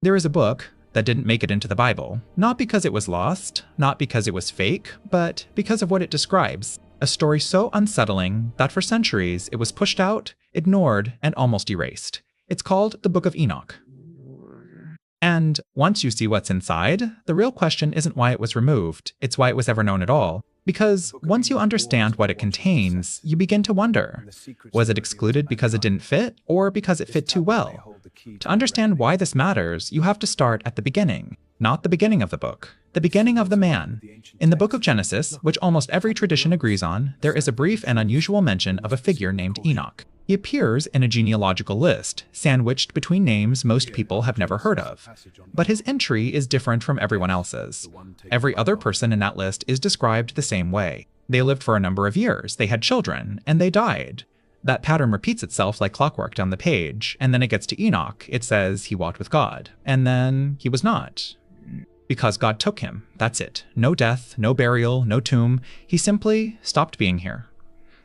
There is a book that didn't make it into the Bible, not because it was lost, not because it was fake, but because of what it describes. A story so unsettling that for centuries it was pushed out, ignored, and almost erased. It's called the Book of Enoch. And once you see what's inside, the real question isn't why it was removed, it's why it was ever known at all. Because once you understand what it contains, you begin to wonder, was it excluded because it didn't fit, or because it fit too well? To understand why this matters, you have to start at the beginning, not the beginning of the book, the beginning of the man. In the book of Genesis, which almost every tradition agrees on, there is a brief and unusual mention of a figure named Enoch. He appears in a genealogical list, sandwiched between names most people have never heard of. But his entry is different from everyone else's. Every other person in that list is described the same way. They lived for a number of years, they had children, and they died. That pattern repeats itself like clockwork down the page, and then it gets to Enoch. It says he walked with God, and then he was not. Because God took him, that's it. No death, no burial, no tomb. He simply stopped being here.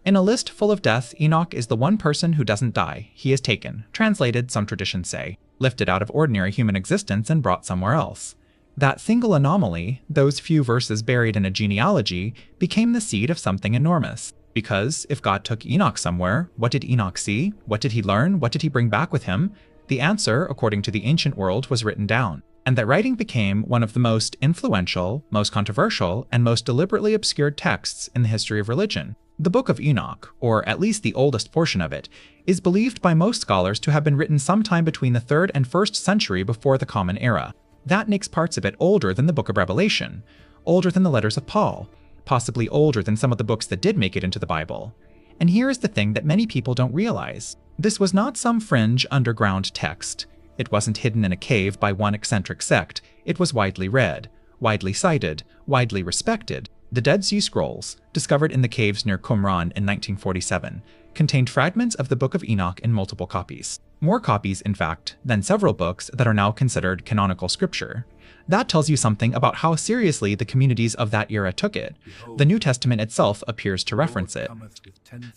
In a list full of death, Enoch is the one person who doesn't die. He is taken, translated, some traditions say, lifted out of ordinary human existence and brought somewhere else. That single anomaly, those few verses buried in a genealogy, became the seed of something enormous. Because if God took Enoch somewhere, what did Enoch see? What did he learn? What did he bring back with him? The answer, according to the ancient world, was written down. And that writing became one of the most influential, most controversial, and most deliberately obscured texts in the history of religion. The Book of Enoch, or at least the oldest portion of it, is believed by most scholars to have been written sometime between the 3rd and 1st century before the Common Era. That makes parts of it older than the Book of Revelation, older than the letters of Paul, possibly older than some of the books that did make it into the Bible. And here is the thing that many people don't realize. This was not some fringe underground text. It wasn't hidden in a cave by one eccentric sect. It was widely read, widely cited, widely respected. The Dead Sea Scrolls, discovered in the caves near Qumran in 1947, contained fragments of the Book of Enoch in multiple copies. More copies, in fact, than several books that are now considered canonical scripture. That tells you something about how seriously the communities of that era took it. The New Testament itself appears to reference it.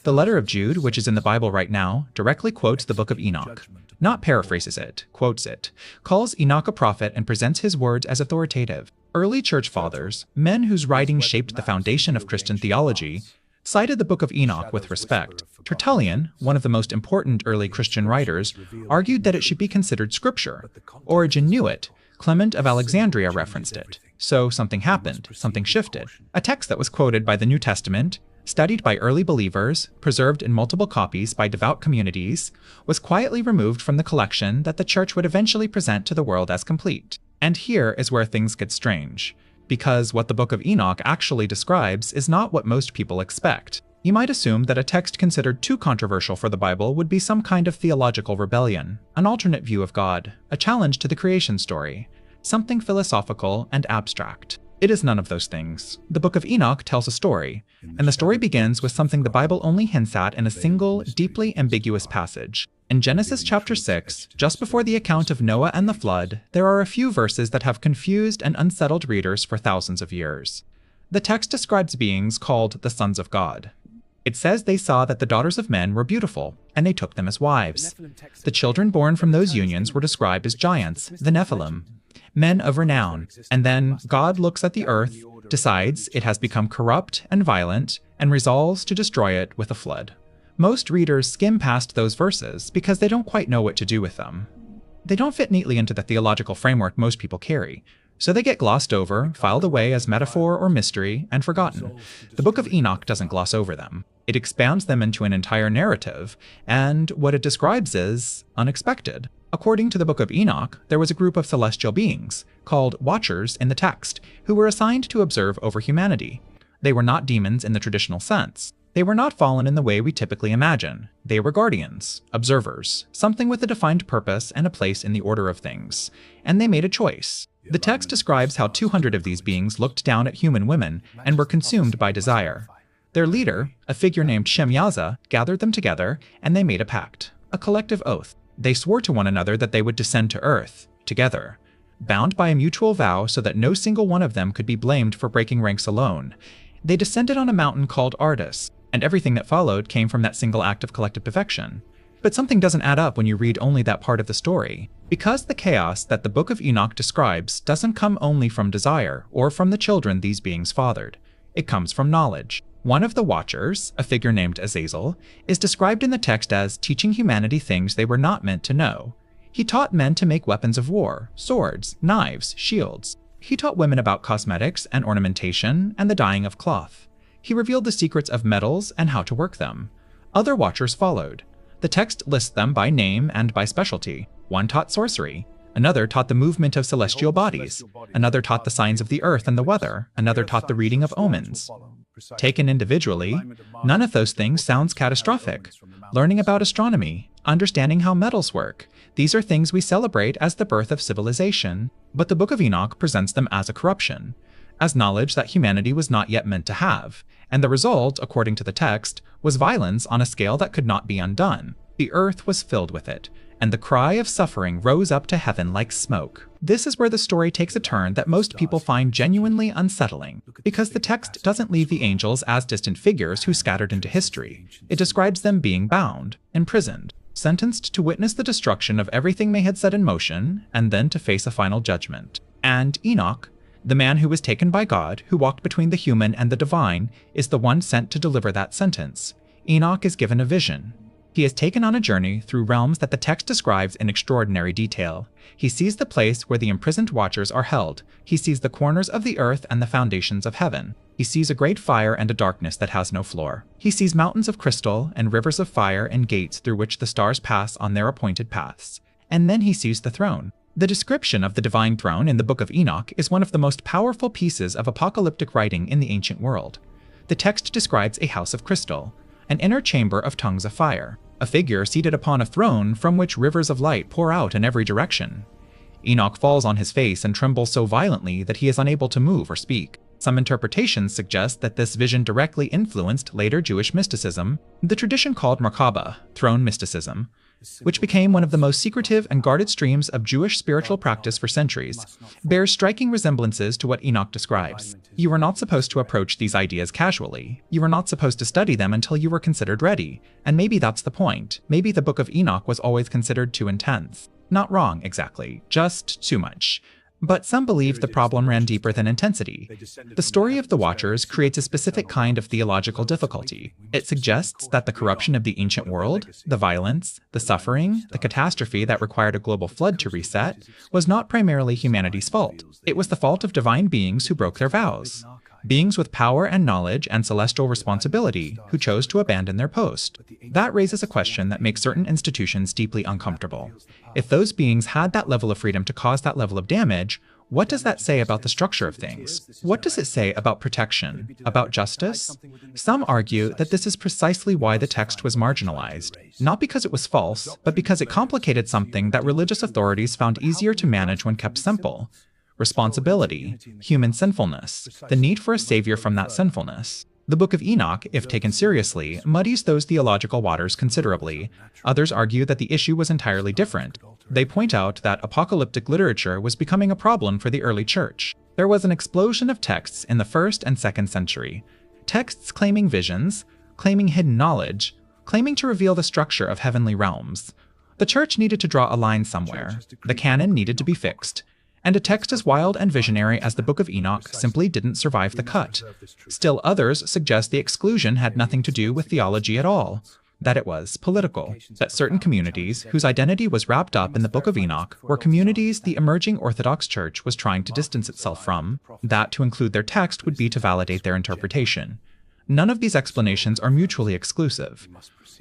The letter of Jude, which is in the Bible right now, directly quotes the Book of Enoch. Not paraphrases it, quotes it, calls Enoch a prophet and presents his words as authoritative. Early church fathers, men whose writings shaped the foundation of Christian theology, cited the Book of Enoch with respect. Tertullian, one of the most important early Christian writers, argued that it should be considered scripture. Origen knew it. Clement of Alexandria referenced it. So something happened, something shifted. A text that was quoted by the New Testament, studied by early believers, preserved in multiple copies by devout communities, was quietly removed from the collection that the church would eventually present to the world as complete. And here is where things get strange, because what the Book of Enoch actually describes is not what most people expect. You might assume that a text considered too controversial for the Bible would be some kind of theological rebellion, an alternate view of God, a challenge to the creation story, something philosophical and abstract. It is none of those things. The Book of Enoch tells a story, and the story begins with something the Bible only hints at in a single, deeply ambiguous passage. In Genesis chapter 6, just before the account of Noah and the flood, there are a few verses that have confused and unsettled readers for thousands of years. The text describes beings called the sons of God. It says they saw that the daughters of men were beautiful, and they took them as wives. The children born from those unions were described as giants, the Nephilim, men of renown, and then God looks at the earth, decides it has become corrupt and violent, and resolves to destroy it with a flood. Most readers skim past those verses because they don't quite know what to do with them. They don't fit neatly into the theological framework most people carry, so they get glossed over, filed away as metaphor or mystery, and forgotten. The Book of Enoch doesn't gloss over them. It expands them into an entire narrative, and what it describes is unexpected. According to the Book of Enoch, there was a group of celestial beings, called Watchers in the text, who were assigned to observe over humanity. They were not demons in the traditional sense. They were not fallen in the way we typically imagine. They were guardians, observers, something with a defined purpose and a place in the order of things. And they made a choice. The text describes how 200 of these beings looked down at human women and were consumed by desire. Their leader, a figure named Shem-Yaza, gathered them together, and they made a pact, a collective oath. They swore to one another that they would descend to earth, together, bound by a mutual vow so that no single one of them could be blamed for breaking ranks alone. They descended on a mountain called Ardus, and everything that followed came from that single act of collective perfection. But something doesn't add up when you read only that part of the story. Because the chaos that the Book of Enoch describes doesn't come only from desire or from the children these beings fathered. It comes from knowledge. One of the Watchers, a figure named Azazel, is described in the text as teaching humanity things they were not meant to know. He taught men to make weapons of war, swords, knives, shields. He taught women about cosmetics and ornamentation and the dyeing of cloth. He revealed the secrets of metals and how to work them. Other Watchers followed. The text lists them by name and by specialty. One taught sorcery. Another taught the movement of celestial bodies. Another taught the signs of the earth and the weather. Another taught the reading of omens. Taken individually, none of those things sounds catastrophic. Learning about astronomy, understanding how metals work, these are things we celebrate as the birth of civilization, but the Book of Enoch presents them as a corruption, as knowledge that humanity was not yet meant to have, and the result, according to the text, was violence on a scale that could not be undone. The earth was filled with it, and the cry of suffering rose up to heaven like smoke. This is where the story takes a turn that most people find genuinely unsettling, because the text doesn't leave the angels as distant figures who scattered into history. It describes them being bound, imprisoned, sentenced to witness the destruction of everything they had set in motion, and then to face a final judgment. And Enoch, the man who was taken by God, who walked between the human and the divine, is the one sent to deliver that sentence. Enoch is given a vision. He is taken on a journey through realms that the text describes in extraordinary detail. He sees the place where the imprisoned Watchers are held. He sees the corners of the earth and the foundations of heaven. He sees a great fire and a darkness that has no floor. He sees mountains of crystal and rivers of fire and gates through which the stars pass on their appointed paths. And then he sees the throne. The description of the divine throne in the Book of Enoch is one of the most powerful pieces of apocalyptic writing in the ancient world. The text describes a house of crystal, an inner chamber of tongues of fire, a figure seated upon a throne from which rivers of light pour out in every direction. Enoch falls on his face and trembles so violently that he is unable to move or speak. Some interpretations suggest that this vision directly influenced later Jewish mysticism, the tradition called Merkaba, throne mysticism, which became one of the most secretive and guarded streams of Jewish spiritual practice for centuries, bears striking resemblances to what Enoch describes. You were not supposed to approach these ideas casually. You were not supposed to study them until you were considered ready. And maybe that's the point. Maybe the Book of Enoch was always considered too intense. Not wrong, exactly. Just too much. But some believe the problem ran deeper than intensity. The story of the Watchers creates a specific kind of theological difficulty. It suggests that the corruption of the ancient world, the violence, the suffering, the catastrophe that required a global flood to reset, was not primarily humanity's fault. It was the fault of divine beings who broke their vows. Beings with power and knowledge and celestial responsibility who chose to abandon their post. That raises a question that makes certain institutions deeply uncomfortable. If those beings had that level of freedom to cause that level of damage, what does that say about the structure of things? What does it say about protection, about justice? Some argue that this is precisely why the text was marginalized, not because it was false, but because it complicated something that religious authorities found easier to manage when kept simple. Responsibility, human sinfulness, the need for a savior from that sinfulness. The Book of Enoch, if taken seriously, muddies those theological waters considerably. Others argue that the issue was entirely different. They point out that apocalyptic literature was becoming a problem for the early church. There was an explosion of texts in the 1st and 2nd century. Texts claiming visions, claiming hidden knowledge, claiming to reveal the structure of heavenly realms. The church needed to draw a line somewhere. The canon needed to be fixed. And a text as wild and visionary as the Book of Enoch simply didn't survive the cut. Still others suggest the exclusion had nothing to do with theology at all, that it was political, that certain communities whose identity was wrapped up in the Book of Enoch were communities the emerging Orthodox Church was trying to distance itself from, that to include their text would be to validate their interpretation. None of these explanations are mutually exclusive.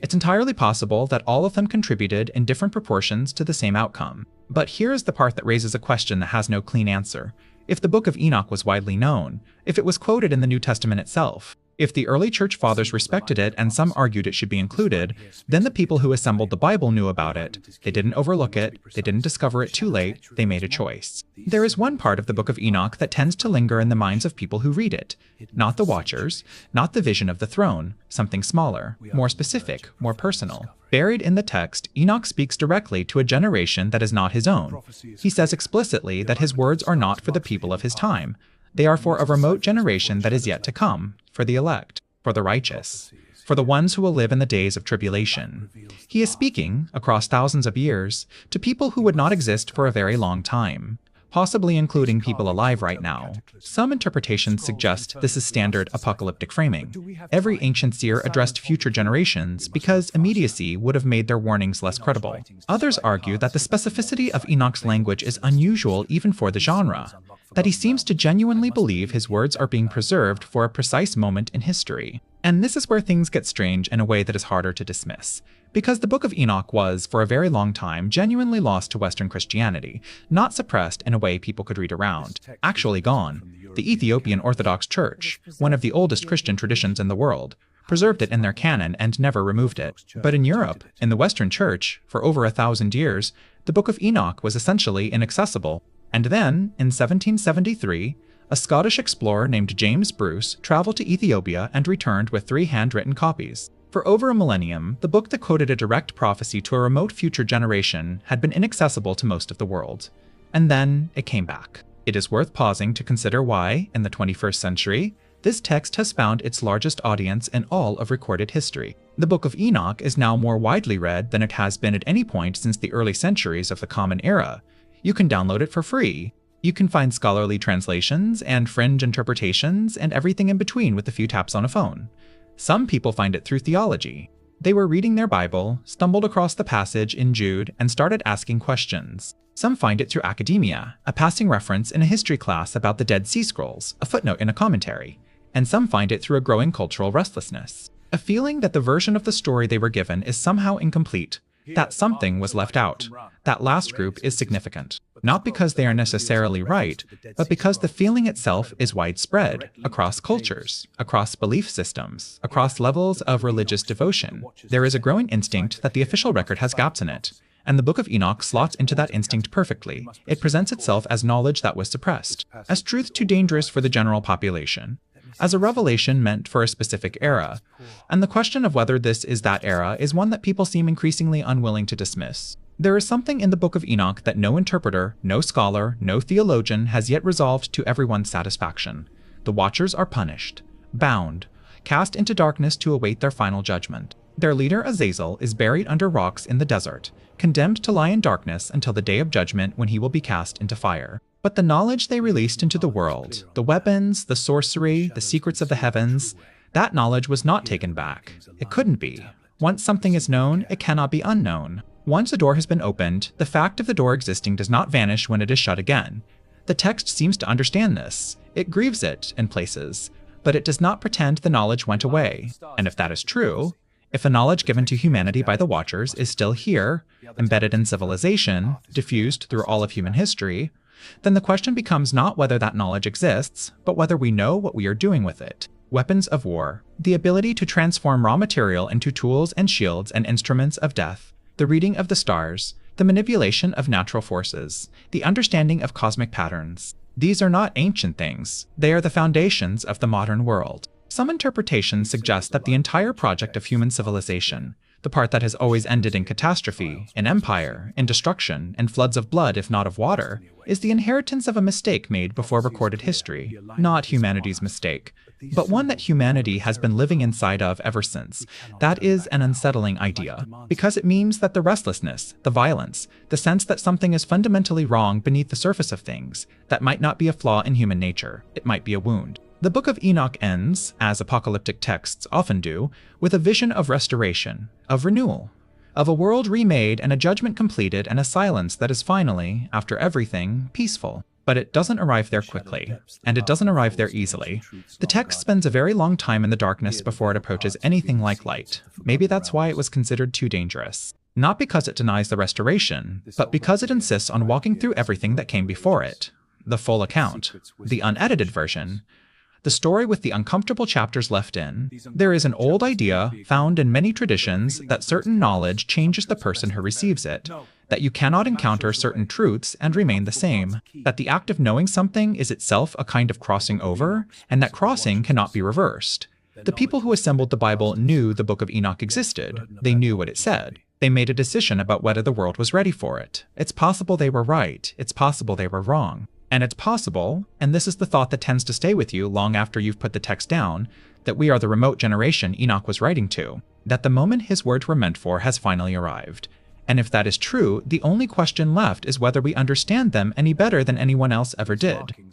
It's entirely possible that all of them contributed in different proportions to the same outcome. But here is the part that raises a question that has no clean answer. If the Book of Enoch was widely known, if it was quoted in the New Testament itself, if the early church fathers respected it and some argued it should be included, then the people who assembled the Bible knew about it. They didn't overlook it, they didn't discover it too late, they made a choice. There is one part of the Book of Enoch that tends to linger in the minds of people who read it. Not the Watchers, not the vision of the throne, something smaller, more specific, more personal. Buried in the text, Enoch speaks directly to a generation that is not his own. He says explicitly that his words are not for the people of his time. They are for a remote generation that is yet to come, for the elect, for the righteous. for the ones who will live in the days of tribulation. He is speaking, across thousands of years, to people who would not exist for a very long time, possibly including people alive right now. Some interpretations suggest this is standard apocalyptic framing. Every ancient seer addressed future generations because immediacy would have made their warnings less credible. Others argue that the specificity of Enoch's language is unusual even for the genre, that he seems to genuinely believe his words are being preserved for a precise moment in history. And this is where things get strange in a way that is harder to dismiss. Because the Book of Enoch was, for a very long time, genuinely lost to Western Christianity, not suppressed in a way people could read around, actually gone. The Ethiopian Orthodox Church, one of the oldest Christian traditions in the world, preserved it in their canon and never removed it. But in Europe, in the Western Church, for over 1,000 years, the Book of Enoch was essentially inaccessible. And then, in 1773, a Scottish explorer named James Bruce traveled to Ethiopia and returned with 3 handwritten copies. For over a millennium, the book that quoted a direct prophecy to a remote future generation had been inaccessible to most of the world. And then it came back. It is worth pausing to consider why, in the 21st century, this text has found its largest audience in all of recorded history. The Book of Enoch is now more widely read than it has been at any point since the early centuries of the Common Era. You can download it for free. You can find scholarly translations and fringe interpretations and everything in between with a few taps on a phone. Some people find it through theology. They were reading their Bible, stumbled across the passage in Jude, and started asking questions. Some find it through academia, a passing reference in a history class about the Dead Sea Scrolls, a footnote in a commentary. And some find it through a growing cultural restlessness, a feeling that the version of the story they were given is somehow incomplete, that something was left out. That last group is significant, not because they are necessarily right, but because the feeling itself is widespread, across cultures, across belief systems, across levels of religious devotion. There is a growing instinct that the official record has gaps in it, and the Book of Enoch slots into that instinct perfectly. It presents itself as knowledge that was suppressed, as truth too dangerous for the general population, as a revelation meant for a specific era, and the question of whether this is that era is one that people seem increasingly unwilling to dismiss. There is something in the Book of Enoch that no interpreter, no scholar, no theologian has yet resolved to everyone's satisfaction. The Watchers are punished, bound, cast into darkness to await their final judgment. Their leader Azazel is buried under rocks in the desert, condemned to lie in darkness until the day of judgment when he will be cast into fire. But the knowledge they released into the world, the weapons, the sorcery, the secrets of the heavens, that knowledge was not taken back. It couldn't be. Once something is known, it cannot be unknown. Once a door has been opened, the fact of the door existing does not vanish when it is shut again. The text seems to understand this. It grieves it in places, but it does not pretend the knowledge went away. And if that is true, if the knowledge given to humanity by the Watchers is still here, embedded in civilization, diffused through all of human history, then the question becomes not whether that knowledge exists, but whether we know what we are doing with it. Weapons of war, the ability to transform raw material into tools and shields and instruments of death, the reading of the stars, the manipulation of natural forces, the understanding of cosmic patterns. These are not ancient things. They are the foundations of the modern world. Some interpretations suggest that the entire project of human civilization, the part that has always ended in catastrophe, in empire, in destruction, in floods of blood if not of water, is the inheritance of a mistake made before recorded history, not humanity's mistake, but one that humanity has been living inside of ever since. That is an unsettling idea, because it means that the restlessness, the violence, the sense that something is fundamentally wrong beneath the surface of things, that might not be a flaw in human nature, it might be a wound. The Book of Enoch ends, as apocalyptic texts often do, with a vision of restoration, of renewal, of a world remade and a judgment completed and a silence that is finally, after everything, peaceful. But it doesn't arrive there quickly, and it doesn't arrive there easily. The text spends a very long time in the darkness before it approaches anything like light. Maybe that's why it was considered too dangerous. Not because it denies the restoration, but because it insists on walking through everything that came before it. The full account, the unedited version, the story with the uncomfortable chapters left in. There is an old idea, found in many traditions, that certain knowledge changes the person who receives it, that you cannot encounter certain truths and remain the same, that the act of knowing something is itself a kind of crossing over, and that crossing cannot be reversed. The people who assembled the Bible knew the Book of Enoch existed. They knew what it said. They made a decision about whether the world was ready for it. It's possible they were right. It's possible they were wrong. And it's possible, and this is the thought that tends to stay with you long after you've put the text down, that we are the remote generation Enoch was writing to, that the moment his words were meant for has finally arrived. And if that is true, the only question left is whether we understand them any better than anyone else ever did.